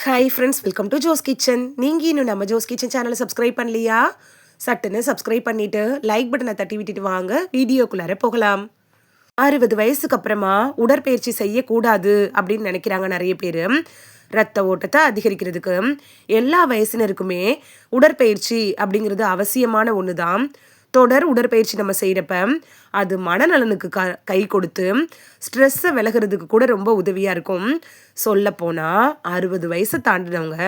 Hi friends, welcome to Jo's kitchen. நீங்கள் இன்னும் நம்ம ஜோஸ் கிச்சன் சேனலை சப்ஸ்கிரைப் பண்ணலையா? சட்டுன்னு சப்ஸ்கிரைப் பண்ணிவிட்டு லைக் பட்டனை தட்டி விட்டுட்டு வாங்க வீடியோக்குள்ளார போகலாம். 60 வயசுக்கு அப்புறமா உடற்பயிற்சி செய்யக்கூடாது அப்படின்னு நினைக்கிறாங்க நிறைய பேர். ரத்த ஓட்டத்தை அதிகரிக்கிறதுக்கு எல்லா வயசினருக்குமே உடற்பயிற்சி அப்படிங்கிறது அவசியமான ஒன்று தான். தொடர் உடற்பயிற்சி நம்ம செய்கிறப்ப அது மனநலனுக்கு கை கொடுத்து ஸ்ட்ரெஸ்ஸை விலகிறதுக்கு கூட ரொம்ப உதவியாக இருக்கும். சொல்லப்போனால் 60 வயசை தாண்டினவங்க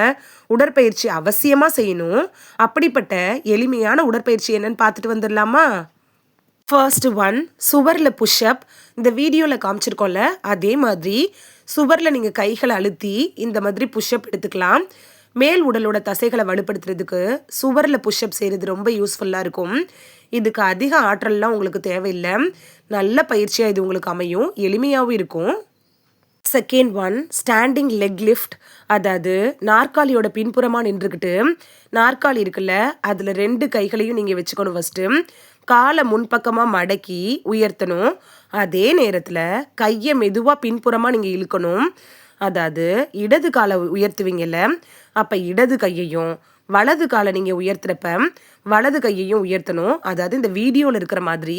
உடற்பயிற்சி அவசியமாக செய்யணும். அப்படிப்பட்ட எளிமையான உடற்பயிற்சி என்னன்னு பார்த்துட்டு வந்துடலாமா? ஃபர்ஸ்ட் ஒன், சுவரில் புஷ்அப். இந்த வீடியோவில் காமிச்சிருக்கோம்ல, அதே மாதிரி சுவரில் நீங்கள் கைகளை அழுத்தி இந்த மாதிரி புஷ்அப் எடுத்துக்கலாம். மேல் உடலோட தசைகளை வலுப்படுத்துறதுக்கு சுவரில் புஷ்அப் செய்கிறது ரொம்ப யூஸ்ஃபுல்லாக இருக்கும். இதுக்கு அதிக ஆற்றல்லாம் உங்களுக்கு தேவையில்லை. நல்ல பயிற்சியாக இது உங்களுக்கு அமையும், எளிமையாகவும் இருக்கும். Second one, standing leg lift. அதாவது நாற்காலியோட பின்புறமாக நின்றுக்கிட்டு, நாற்காலி இருக்குல்ல, அதில் 2 கைகளையும் நீங்கள் வச்சுக்கணும். ஃபஸ்ட்டு காலை முன்பக்கமாக மடக்கி உயர்த்தணும். அதே நேரத்தில் கையை மெதுவாக பின்புறமாக நீங்கள் இழுக்கணும். அதாவது இடது காலை உயர்த்துவீங்கல்ல, அப்போ இடது கையையும் வலது காலை நீங்கள் உயர்த்துறப்ப வலது கையையும் உயர்த்தணும். அதாவது இந்த வீடியோவில் இருக்கிற மாதிரி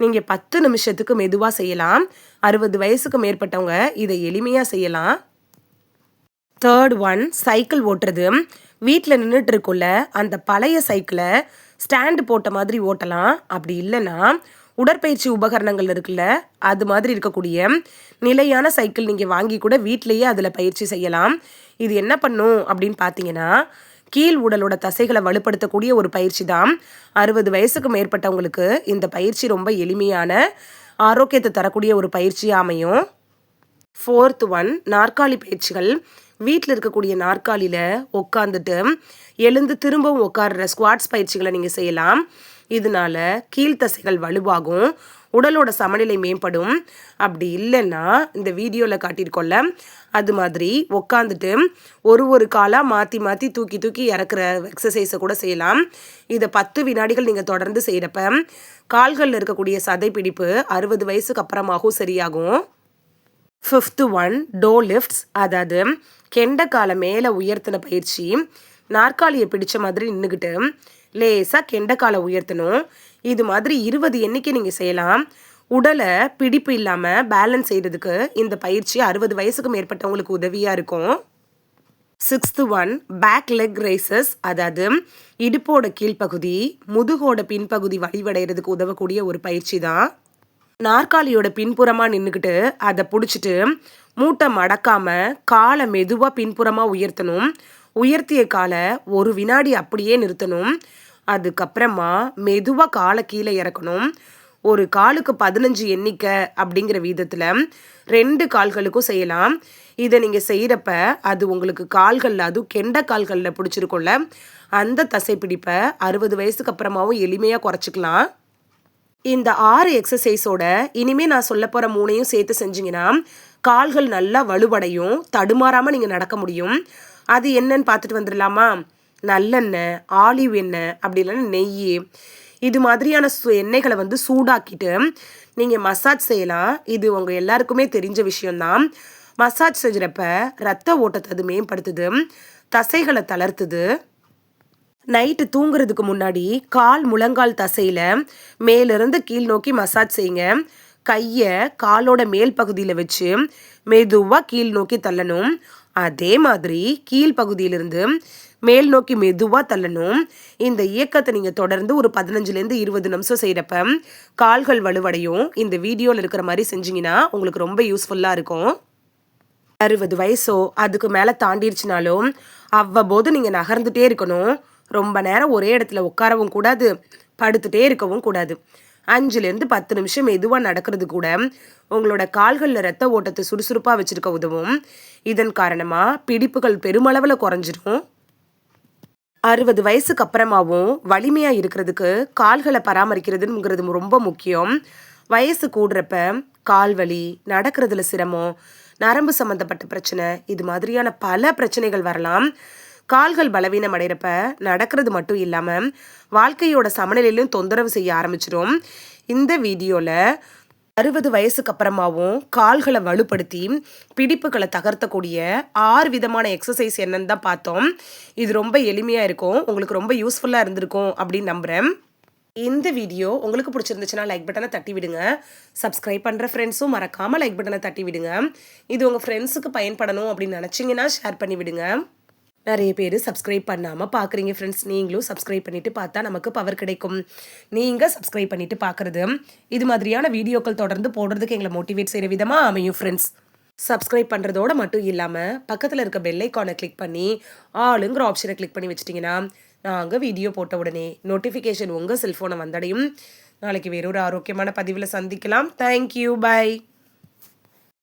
நீங்கள் 10 நிமிஷத்துக்கு மெதுவாக செய்யலாம். 60 வயசுக்கு மேற்பட்டவங்க இதை எளிமையாக செய்யலாம். தேர்ட் ஒன், சைக்கிள் ஓட்டுறது. வீட்டில் நின்றுட்டு இருக்குள்ள அந்த பழைய சைக்கிளை ஸ்டாண்டு போட்ட மாதிரி ஓட்டலாம். அப்படி இல்லைன்னா உடற்பயிற்சி உபகரணங்கள் இருக்குல்ல, அது மாதிரி இருக்கக்கூடிய நிலையான சைக்கிள் நீங்கள் வாங்கி கூட வீட்டிலையே அதில் பயிற்சி செய்யலாம். இது என்ன பண்ணும் அப்படின்னு பார்த்தீங்கன்னா, கீழ் உடலோட தசைகளை வலுப்படுத்தக்கூடிய ஒரு பயிற்சி தான். 60 வயசுக்கு மேற்பட்டவங்களுக்கு இந்த பயிற்சி ரொம்ப எளிமையான ஆரோக்கியத்தை தரக்கூடிய ஒரு பயிற்சியாக அமையும். ஃபோர்த் ஒன், நாற்காலி பயிற்சிகள். வீட்டில் இருக்கக்கூடிய நாற்காலியில் உட்காந்துட்டு எழுந்து திரும்பவும் உட்கார்ற ஸ்குவாட்ஸ் பயிற்சிகளை நீங்கள் செய்யலாம். இதனால கீழ்த்தசைகள் வலுவாகும், உடலோட சமநிலை மேம்படும். அப்படி இல்லைன்னா இந்த வீடியோவில் காட்டியிருக்கோம்ல, அது மாதிரி உட்காந்துட்டு ஒரு காலாக மாற்றி மாற்றி தூக்கி தூக்கி இறக்குற எக்ஸசைஸை கூட செய்யலாம். இதை 10 வினாடிகள் நீங்கள் தொடர்ந்து செய்கிறப்ப கால்களில் இருக்கக்கூடிய சதை பிடிப்பு 60 வயசுக்கு அப்புறமாகவும் சரியாகும். Fifth one, to lifts. அதாவது கெண்டைக்காலை மேலே உயர்த்தின பயிற்சி. நாற்காலியை பிடிச்ச மாதிரி நின்றுக்கிட்டு லேசாக கெண்டைக்காலை உயர்த்தணும். இது மாதிரி 20 எண்ணிக்கை நீங்கள் செய்யலாம். உடலை பிடிப்பு இல்லாமல் பேலன்ஸ் செய்கிறதுக்கு இந்த பயிற்சி 60 வயசுக்கு மேற்பட்டவங்களுக்கு உதவியாக இருக்கும். Sixth one, back leg raises. அதாவது இடுப்போட கீழ்ப்பகுதி முதுகோட பின்பகுதி வலிவடைகிறதுக்கு உதவக்கூடிய ஒரு பயிற்சி தான். நாற்காலியோட பின்புறமாக நின்றுக்கிட்டு அதை பிடிச்சிட்டு மூட்டை மடக்காமல் காலை மெதுவாக பின்புறமாக உயர்த்தணும். உயர்த்திய காலை 1 வினாடி அப்படியே நிறுத்தணும். அதுக்கப்புறமா மெதுவாக காலை கீழே இறக்கணும். ஒரு காலுக்கு 15 எண்ணிக்கை அப்படிங்கிற விதத்தில் 2 கால்களுக்கும் செய்யலாம். இதை நீங்கள் செய்கிறப்ப அது உங்களுக்கு கால்களில், அதுவும் கெண்டை கால்களில் பிடிச்சிருக்கும்ல, அந்த தசை பிடிப்பை 60 வயசுக்கு அப்புறமாவும் எளிமையாக குறைச்சிக்கலாம். இந்த 6 எக்ஸசைஸோட இனிமேல் நான் சொல்ல போகிற 3ஐயும் சேர்த்து செஞ்சிங்கன்னா கால்கள் நல்லா வலுவடையும், தடுமாறாமல் நீங்கள் நடக்க முடியும். அது என்னன்னு பார்த்துட்டு வந்துடலாமா? நல்லெண்ணெய், ஆலிவ் எண்ணெய், அப்படி இல்லைன்னா நெய், இது மாதிரியான எண்ணெய்களை வந்து சூடாக்கிட்டு நீங்கள் மசாஜ் செய்யலாம். இது உங்கள் எல்லாருக்குமே தெரிஞ்ச விஷயம்தான். மசாஜ் செஞ்சுறப்ப ரத்த ஓட்டத்தை அது மேம்படுத்துது, தசைகளை தளர்த்துது. நைட்டு தூங்குறதுக்கு முன்னாடி கால் முழங்கால் தசையில் மேலிருந்து கீழ் நோக்கி மசாஜ் செய்யுங்க. கையை காலோட மேல் பகுதியில் வச்சு மெதுவாக கீழ் நோக்கி தள்ளணும். அதே மாதிரி கீழ் பகுதியிலிருந்து மேல் நோக்கி மெதுவாக தள்ளணும். இந்த இயக்கத்தை நீங்கள் தொடர்ந்து ஒரு 15லேருந்து 20 நிமிஷம் செய்கிறப்ப கால்கள் வலுவடையும். இந்த வீடியோவில் இருக்கிற மாதிரி செஞ்சிங்கன்னா உங்களுக்கு ரொம்ப யூஸ்ஃபுல்லாக இருக்கும். 60 வயசோ அதுக்கு மேலே தாண்டிடுச்சுனாலும் அவ்வப்போது நீங்கள் நகர்ந்துட்டே இருக்கணும். ரொம்ப நேரம் ஒரே இடத்துல உட்காரவும் கூடாது, படுத்துகிட்டே இருக்கவும் கூடாது. 5லேருந்து 10 நிமிஷம் மெதுவாக நடக்கிறது கூட உங்களோட கால்களில் ரத்த ஓட்டத்தை சுறுசுறுப்பாக வச்சுருக்க உதவும். இதன் காரணமாக பிடிப்புகள் பெருமளவில் குறைஞ்சிரும். 60 வயசுக்கு அப்புறமாவும் வலிமையாக இருக்கிறதுக்கு கால்களை பராமரிக்கிறதுங்கிறது ரொம்ப முக்கியம். வயசு கூடுறப்ப கால்வலி, நடக்கிறதுல சிரமம், நரம்பு சம்மந்தப்பட்ட பிரச்சனை, இது மாதிரியான பல பிரச்சனைகள் வரலாம். கால்கள் பலவீனம் அடைகிறப்ப நடக்கிறது மட்டும் இல்லாமல் வாழ்க்கையோட சமநிலையிலும் தொந்தரவு செய்ய ஆரம்பிச்சிடும். இந்த வீடியோவில் 60 வயசுக்கு அப்புறமாவும் கால்களை வலுப்படுத்தி பிடிப்புகளை தகர்த்தக்கூடிய 6 விதமான எக்ஸசைஸ் என்னன்னு தான் பார்த்தோம். இது ரொம்ப எளிமையாக இருக்கும், உங்களுக்கு ரொம்ப யூஸ்ஃபுல்லாக இருந்திருக்கும் அப்படின்னு நம்புகிறேன். இந்த வீடியோ உங்களுக்கு பிடிச்சிருந்துச்சுன்னா லைக் பட்டனை தட்டி விடுங்க. சப்ஸ்கிரைப் பண்ணுற ஃப்ரெண்ட்ஸும் மறக்காமல் லைக் பட்டனை தட்டி விடுங்க. இது உங்கள் ஃப்ரெண்ட்ஸுக்கு பயன்படணும் அப்படின்னு நினச்சிங்கன்னா ஷேர் பண்ணி விடுங்க. நிறைய பேர் சப்ஸ்கிரைப் பண்ணாமல் பார்க்குறீங்க ஃப்ரெண்ட்ஸ். நீங்களும் சப்ஸ்கிரைப் பண்ணிவிட்டு பார்த்தா நமக்கு பவர் கிடைக்கும். நீங்கள் சப்ஸ்கிரைப் பண்ணிவிட்டு பார்க்குறது இது மாதிரியான வீடியோக்கள் தொடர்ந்து போடுறதுக்கு எங்களை மோட்டிவேட் செய்கிற விதமாக அமையும் ஃப்ரெண்ட்ஸ். சப்ஸ்கிரைப் பண்ணுறதோடு மட்டும் இல்லாமல் பக்கத்தில் இருக்க பெல் ஐக்கானை கிளிக் பண்ணி ஆளுங்கிற ஆப்ஷனை கிளிக் பண்ணி வச்சிட்டிங்கன்னா நாங்கள் வீடியோ போட்ட உடனே நோட்டிஃபிகேஷன் உங்கள் செல்ஃபோனை வந்தடையும். நாளைக்கு வேறொரு ஆரோக்கியமான பதிவில் சந்திக்கலாம். Thank you, by.